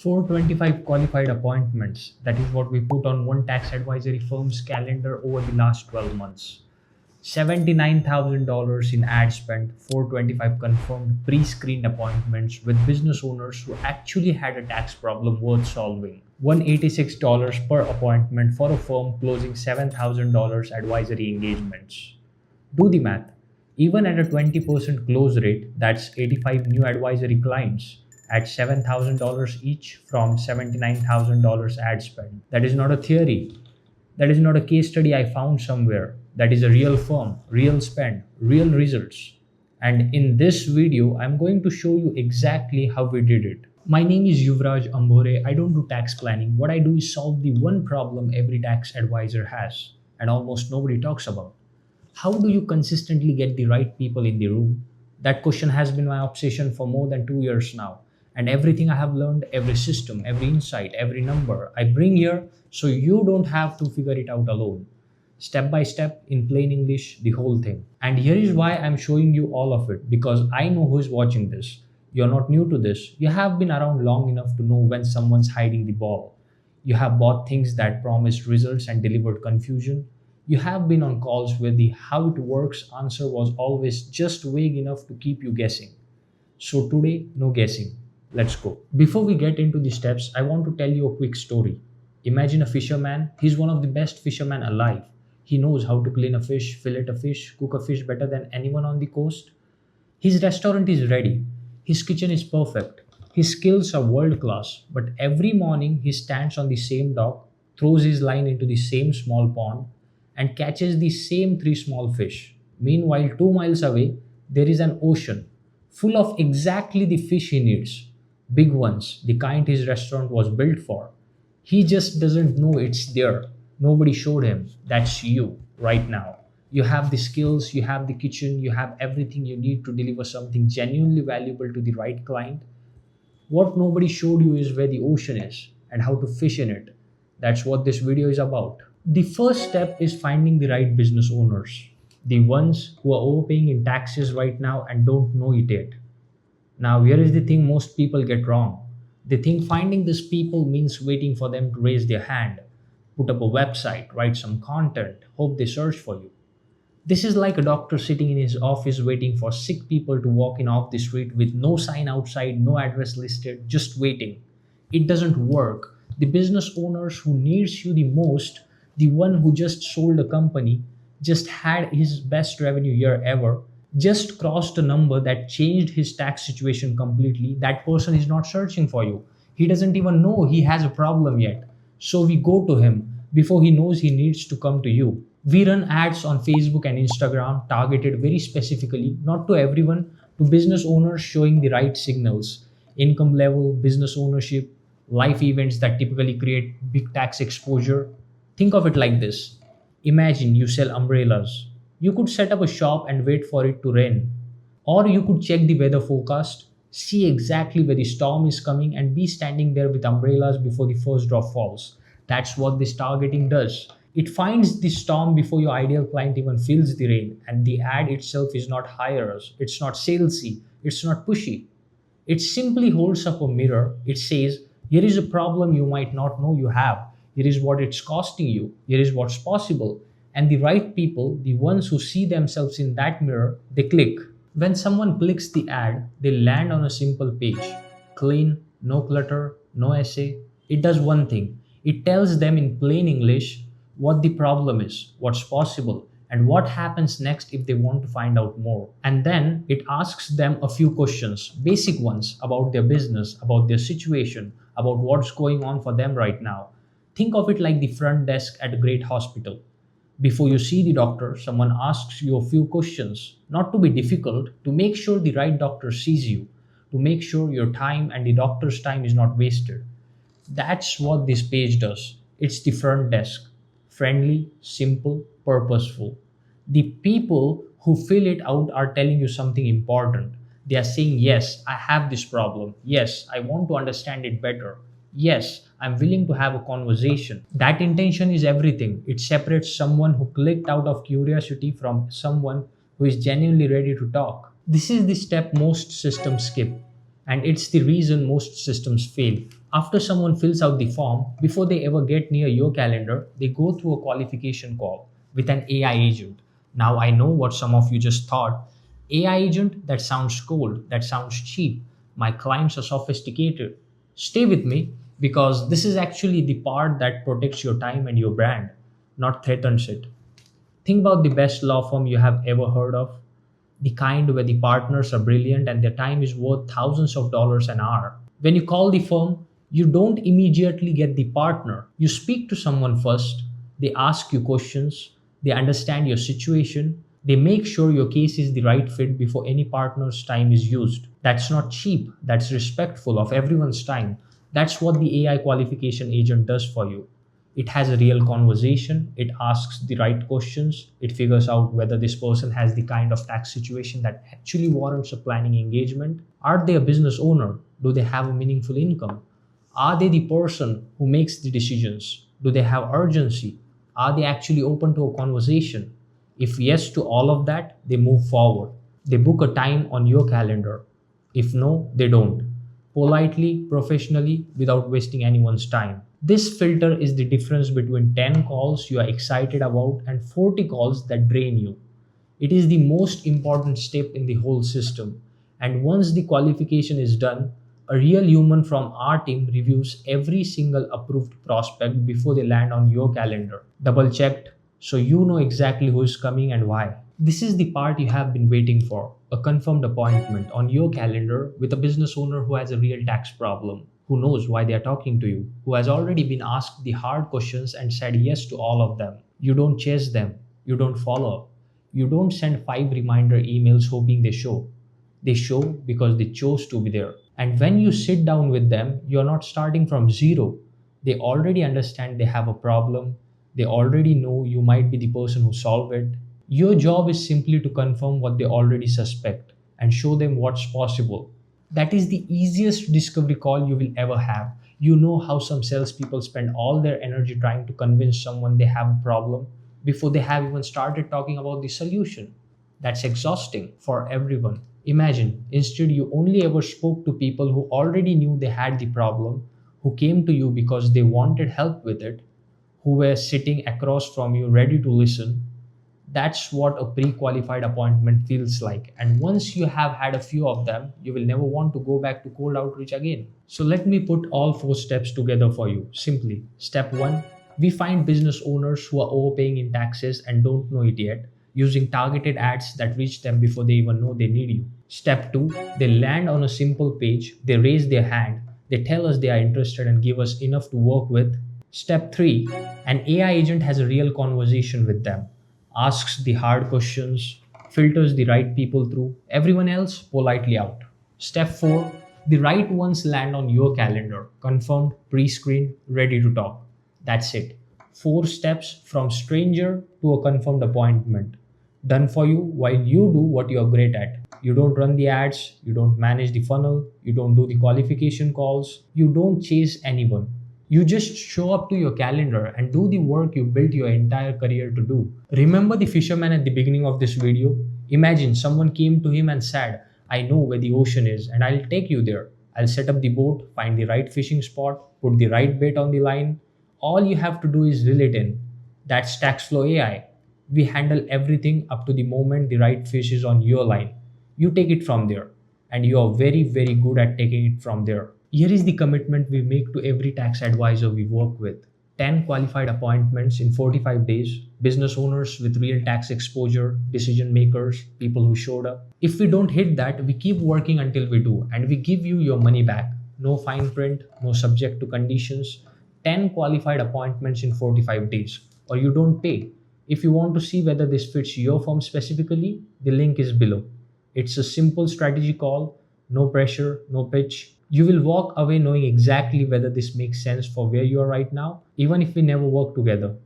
425 qualified appointments. That is what we put on one tax advisory firm's calendar over the last 12 months. $79,000 in ad spend, 425 confirmed pre-screened appointments with business owners who actually had a tax problem worth solving. $186 per appointment for a firm closing $7,000 advisory engagements. Do the math. Even at a 20% close rate, that's 85 new advisory clients at $7,000 each from $79,000 ad spend. That is not a theory. That is not a case study I found somewhere. That is a real firm, real spend, real results. And in this video, I'm going to show you exactly how we did it. My name is Yuvraj Ambore. I don't do tax planning. What I do is solve the one problem every tax advisor has and almost nobody talks about. How do you consistently get the right people in the room? That question has been my obsession for more than 2 years now. And everything I have learned, every system, every insight, every number, I bring here so you don't have to figure it out alone. Step by step, in plain English, the whole thing. And here is why I'm showing you all of it, because I know who is watching this. You're not new to this. You have been around long enough to know when someone's hiding the ball. You have bought things that promised results and delivered confusion. You have been on calls where the how it works answer was always just vague enough to keep you guessing. So today, no guessing. Let's go. Before we get into the steps, I want to tell you a quick story. Imagine a fisherman. He's one of the best fishermen alive. He knows how to clean a fish, fillet a fish, cook a fish better than anyone on the coast. His restaurant is ready. His kitchen is perfect. His skills are world class. But every morning he stands on the same dock, throws his line into the same small pond, and catches the same three small fish. Meanwhile, 2 miles away, there is an ocean full of exactly the fish he needs. Big ones, the kind his restaurant was built for. He just doesn't know it's there. Nobody showed him. That's you right now. You have the skills, you have the kitchen, you have everything you need to deliver something genuinely valuable to the right client. What nobody showed you is where the ocean is and how to fish in it. That's what this video is about. The first step is finding the right business owners, the ones who are overpaying in taxes right now and don't know it yet. Now, here is the thing most people get wrong. They think finding these people means waiting for them to raise their hand, put up a website, write some content, hope they search for you. This is like a doctor sitting in his office waiting for sick people to walk in off the street with no sign outside, no address listed, just waiting. It doesn't work. The business owners who needs you the most, the one who just sold a company, just had his best revenue year ever, just crossed a number that changed his tax situation completely, that person is not searching for you. He doesn't even know he has a problem yet. So we go to him before he knows he needs to come to you. We run ads on Facebook and Instagram targeted very specifically, not to everyone, to business owners showing the right signals, income level, business ownership, life events that typically create big tax exposure. Think of it like this. Imagine you sell umbrellas. You could set up a shop and wait for it to rain. Or you could check the weather forecast, see exactly where the storm is coming, and be standing there with umbrellas before the first drop falls. That's what this targeting does. It finds the storm before your ideal client even feels the rain, and the ad itself is not hires, it's not salesy, it's not pushy. It simply holds up a mirror. It says, here is a problem you might not know you have. Here is what it's costing you. Here is what's possible. And the right people, the ones who see themselves in that mirror, they click. When someone clicks the ad, they land on a simple page. Clean, no clutter, no essay. It does one thing. It tells them in plain English what the problem is, what's possible, and what happens next if they want to find out more. And then it asks them a few questions, basic ones about their business, about their situation, about what's going on for them right now. Think of it like the front desk at a great hospital. Before you see the doctor, someone asks you a few questions, not to be difficult, to make sure the right doctor sees you, to make sure your time and the doctor's time is not wasted. That's what this page does. It's the front desk. Friendly, simple, purposeful. The people who fill it out are telling you something important. They are saying, yes, I have this problem. Yes, I want to understand it better. Yes, I'm willing to have a conversation. That intention is everything. It separates someone who clicked out of curiosity from someone who is genuinely ready to talk. This is the step most systems skip, and it's the reason most systems fail. After someone fills out the form, before they ever get near your calendar, they go through a qualification call with an AI agent. Now, I know what some of you just thought. AI agent? That sounds cold, that sounds cheap. My clients are sophisticated. Stay with me because this is actually the part that protects your time and your brand, not threatens it. Think about the best law firm you have ever heard of, the kind where the partners are brilliant and their time is worth thousands of dollars an hour. When you call the firm, you don't immediately get the partner. You speak to someone first, they ask you questions, they understand your situation, they make sure your case is the right fit before any partner's time is used. That's not cheap, that's respectful of everyone's time. That's what the AI qualification agent does for you. It has a real conversation, it asks the right questions, it figures out whether this person has the kind of tax situation that actually warrants a planning engagement. Are they a business owner? Do they have a meaningful income? Are they the person who makes the decisions? Do they have urgency? Are they actually open to a conversation? If yes to all of that, they move forward. They book a time on your calendar. If no, they don't. Politely, professionally, without wasting anyone's time. This filter is the difference between 10 calls you are excited about and 40 calls that drain you. It is the most important step in the whole system. And once the qualification is done, a real human from our team reviews every single approved prospect before they land on your calendar. Double checked so you know exactly who is coming and why. This is the part you have been waiting for, a confirmed appointment on your calendar with a business owner who has a real tax problem, who knows why they are talking to you, who has already been asked the hard questions and said yes to all of them. You don't chase them, you don't follow up, you don't send 5 reminder emails hoping they show. They show because they chose to be there. And when you sit down with them, you're not starting from zero. They already understand they have a problem. They already know you might be the person who solve it. Your job is simply to confirm what they already suspect and show them what's possible. That is the easiest discovery call you will ever have. You know how some salespeople spend all their energy trying to convince someone they have a problem before they have even started talking about the solution. That's exhausting for everyone. Imagine, instead, you only ever spoke to people who already knew they had the problem, who came to you because they wanted help with it, who were sitting across from you ready to listen. That's what a pre qualified appointment feels like. And once you have had a few of them, you will never want to go back to cold outreach again. So let me put all 4 steps together for you. Simply, step 1, we find business owners who are overpaying in taxes and don't know it yet, using targeted ads that reach them before they even know they need you. Step 2, they land on a simple page, they raise their hand, they tell us they are interested and give us enough to work with. Step 3, an AI agent has a real conversation with them, asks the hard questions, filters the right people through, everyone else politely out. Step 4, the right ones land on your calendar, confirmed, pre screened, ready to talk. That's it. 4 steps from stranger to a confirmed appointment. Done for you while you do what you are great at. You don't run the ads, you don't manage the funnel, you don't do the qualification calls, you don't chase anyone. You just show up to your calendar and do the work you built your entire career to do. Remember the fisherman at the beginning of this video? Imagine someone came to him and said, I know where the ocean is and I'll take you there. I'll set up the boat, find the right fishing spot, put the right bait on the line. All you have to do is reel it in. That's TaxFlow AI. We handle everything up to the moment the right fish is on your line. You take it from there, and you are very, very good at taking it from there. Here is the commitment we make to every tax advisor we work with: 10 qualified appointments in 45 days, business owners with real tax exposure, decision makers, people who showed up. If we don't hit that, we keep working until we do, and we give you your money back. No fine print, no subject to conditions. 10 qualified appointments in 45 days, or you don't pay. If you want to see whether this fits your firm specifically, the link is below. It's a simple strategy call, no pressure, no pitch. You will walk away knowing exactly whether this makes sense for where you are right now, even if we never work together.